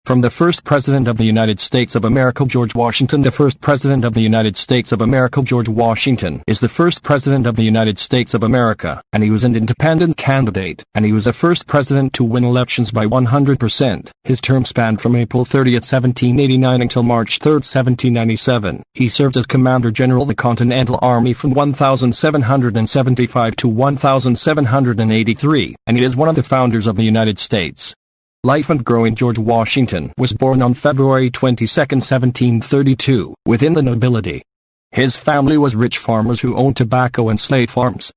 From the first President of the United States of America George Washington. The first President of the United States of America George Washington is the first President of the United States of America, and he was an independent candidate, and he was the first president to win elections by 100%. His term spanned from April 30, 1789 until March 3, 1797. He served as Commander-General of the Continental Army from 1775 to 1783, and he is one of the founders of the United States. Life and growing. George Washington was born on February 22, 1732, within the nobility. His family was rich farmers who owned tobacco and slave farms.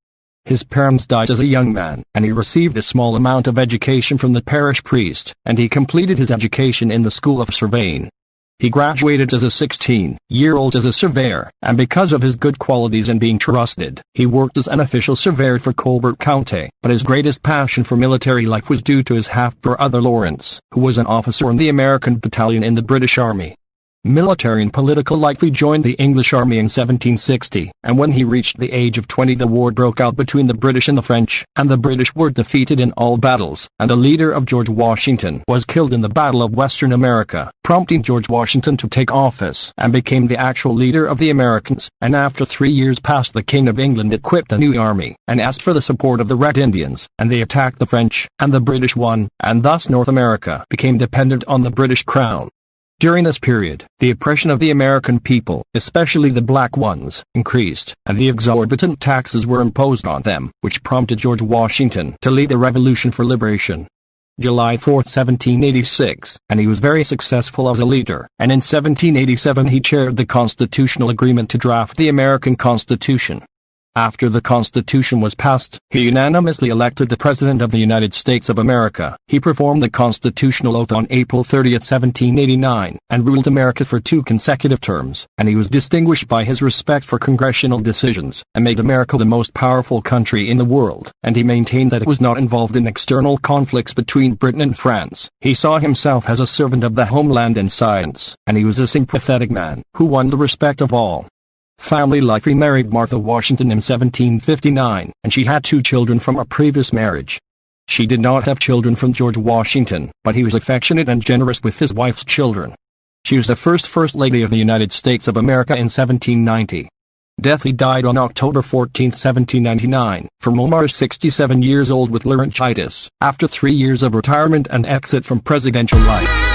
His parents died as a young man, and he received a small amount of education from the parish priest, and he completed his education in the School of Surveying. He graduated as a 16-year-old as a surveyor, and because of his good qualities and being trusted, he worked as an official surveyor for Colbert County. But his greatest passion for military life was due to his half-brother Lawrence, who was an officer in the American battalion in the British Army. Military and political life. He joined the English Army in 1760, and when he reached the age of 20 the war broke out between the British and the French, and the British were defeated in all battles, and the leader of George Washington was killed in the Battle of Western America, prompting George Washington to take office and became the actual leader of the Americans. And after 3 years passed, the King of England equipped a new army and asked for the support of the Red Indians, and they attacked the French, and the British won, and thus North America became dependent on the British crown. During this period, the oppression of the American people, especially the black ones, increased, and the exorbitant taxes were imposed on them, which prompted George Washington to lead the Revolution for Liberation. July 4, 1786, and he was very successful as a leader, and in 1787 he chaired the Constitutional Agreement to draft the American Constitution. After the Constitution was passed, he unanimously elected the President of the United States of America. He performed the constitutional oath on April 30, 1789, and ruled America for 2 consecutive terms, and he was distinguished by his respect for congressional decisions, and made America the most powerful country in the world, and he maintained that it was not involved in external conflicts between Britain and France. He saw himself as a servant of the homeland and science, and he was a sympathetic man, who won the respect of all. Family life. He married Martha Washington in 1759, and she had 2 children from a previous marriage. She did not have children from George Washington, but he was affectionate and generous with his wife's children. She was the First Lady of the United States of America in 1790. Death. He died on October 14, 1799, from Omar, 67 years old with laryngitis, after 3 years of retirement and exit from presidential life.